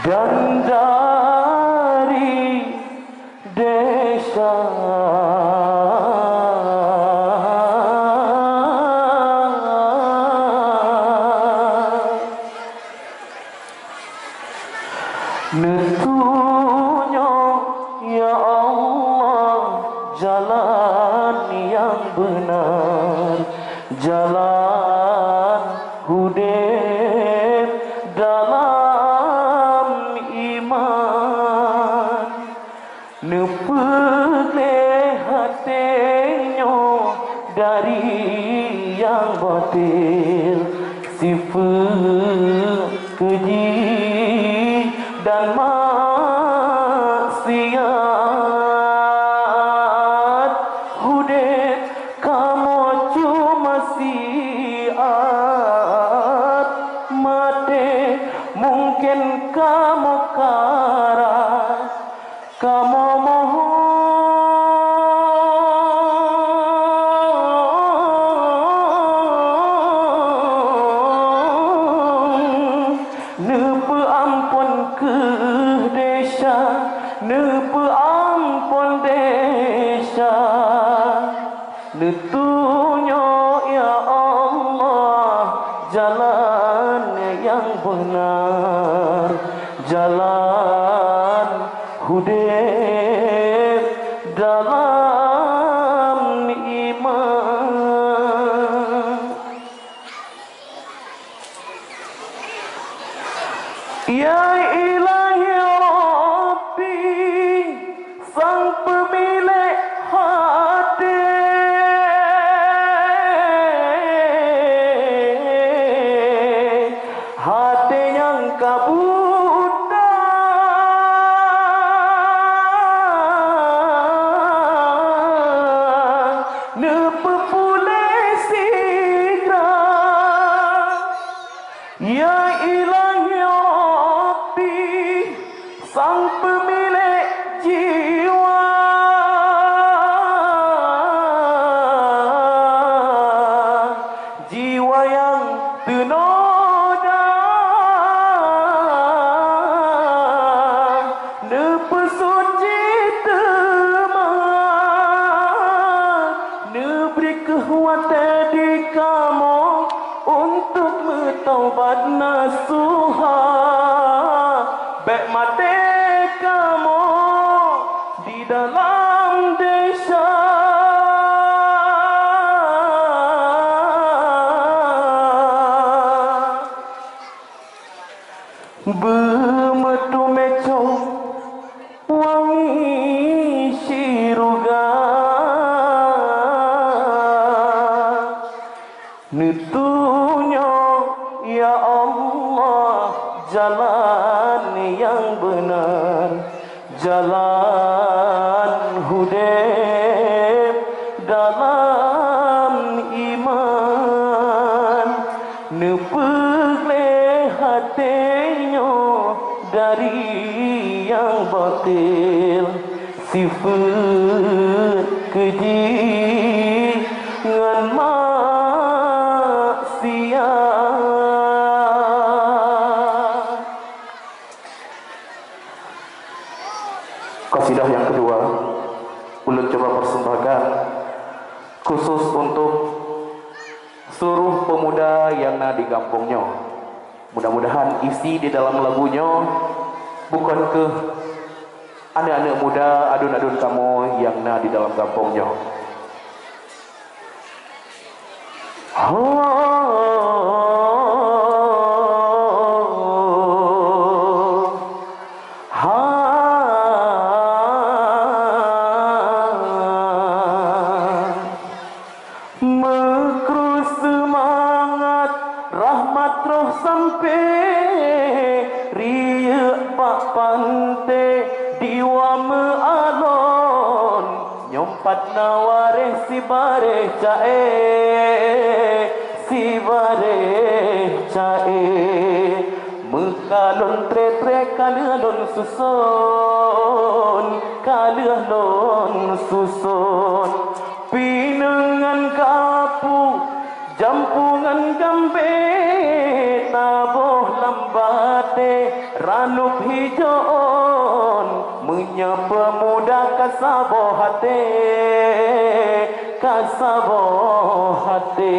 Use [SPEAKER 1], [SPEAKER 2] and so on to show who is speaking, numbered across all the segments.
[SPEAKER 1] dan dari desa netunya ya Allah jalan yang benar, jalan hudib dalam iman, nepele hatinya dari yang batil, sifat keji dan maksiat. Hudib kamu cuma siat, mati mungkin kamu karat, kamu mohon nepe ampun ke desa, nepe ampun desa, netunya ya Allah jalan yang benar, jalan hudib dalam iman. Ya ilahi Rabbi, sang pemilik hati, hati yang kabuta, nepe pulih sigra. Ya ilahi Rabbi, sang pemilik jiwa, jiwa yang ternoda, nepe suci teman, neberi kekuatan di kamu untuk bertaubat nasuha. Baik mati kamu di dalam desa, bermetu meco wangi siruga, netunya ya Allah jalan yang benar, jalan hudib dalam iman, nepele hatinya dari yang batil, sifat keji dengan maksiat. Qasidah yang kedua ulun coba persembahkan khusus untuk seluruh pemuda yang ada di kampungnya. Mudah-mudahan isi di dalam lagunya bukan ke anak-anak muda, adun-adun kamu yang ada di dalam kampungnya. Mekrus semangat rahmat roh sampai riak pak pante diwa mealon nyompat nawareh si bareh cae, si bareh cae, mekalon tre-tre kalon susun, kalon susun, pinengan kapu jampungan gambe taboh lambate Ranup hijoon menyapa muda kasabo hati, kasabo hati.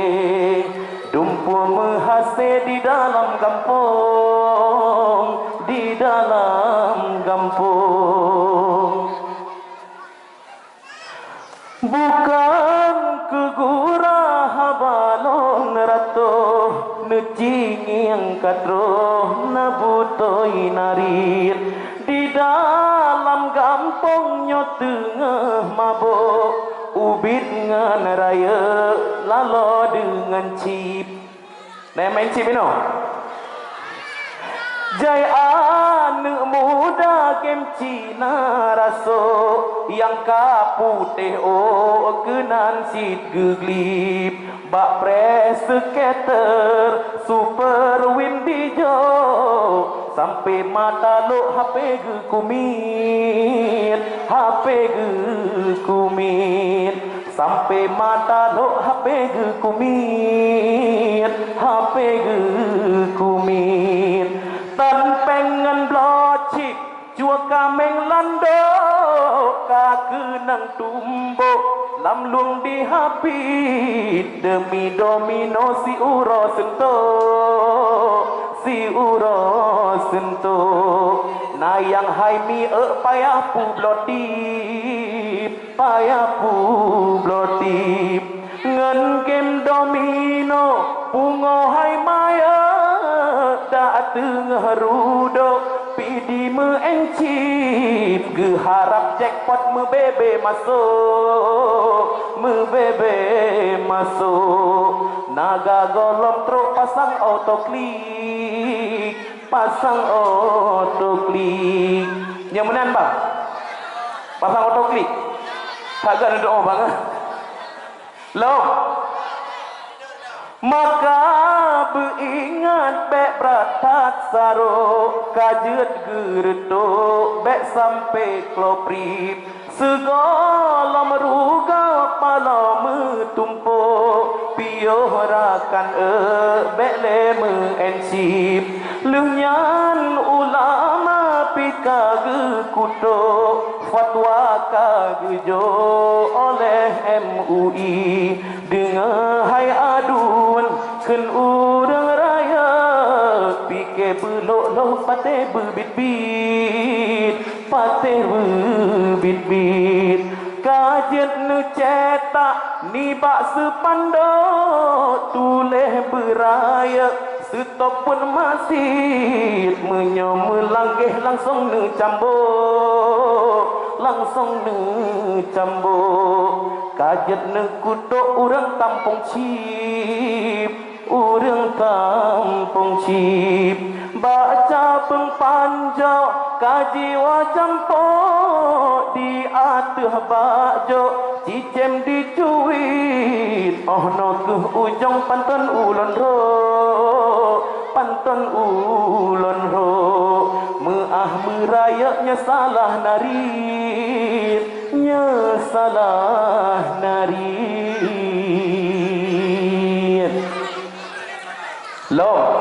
[SPEAKER 1] Dumpu menghase di dalam kampung, di dalam kampung. Bukan kegurah balon rato, necingi yang kadroh nabutoi narir. Di dalam kampungnya tengah mabuk, ubit ngan raya lalo dengan cip. Nah main cip ini Jai anak muda game Cina raso yang kaputih kenan sit geglip bak press skater super windy jo sampai mata lo HP ge kumit HP ge kumit sampai mata lo HP ge kumit HP ge kumit tan pengen blocik chua kameng lando ka kenang tumbuk lam luang di hapit demi domino si uro sentuh si uro sentuh nayang hai mi payah pu blotip payah pu blotip ngen game domino pungo hai maya da tengah rudok pidi meencip ge harap jackpot mebebe masuk mebebe masuk naga golom truk pasang autoklik pasang autoklik nyamunan bang pasang autoklik kagak doa banget long maka beringat bek beratat saro kajet geredo bek sampai kloprip segala meruga pala metumpuk piorakan bek leme ensip lunyan ulama pika ge kutuk fatwa kagejo oleh MUI dengan hai adun ken urang raya pike belok lo pate berbit-bit pate berbit-bit kajet nu cetak ni bak sepando tuleh beraya stop pun masih menyomelanggeh langsung nu cambuk langsung nu cambuk kajet nu kutuk urang tampung cip urang tampung cip baca pengpanjau kaji wajampo di atah bakjo cicem dicuit oh no ke ujung pantun ulon ro pantun ulon ro meah merayaknya salah narir nya salah narir lo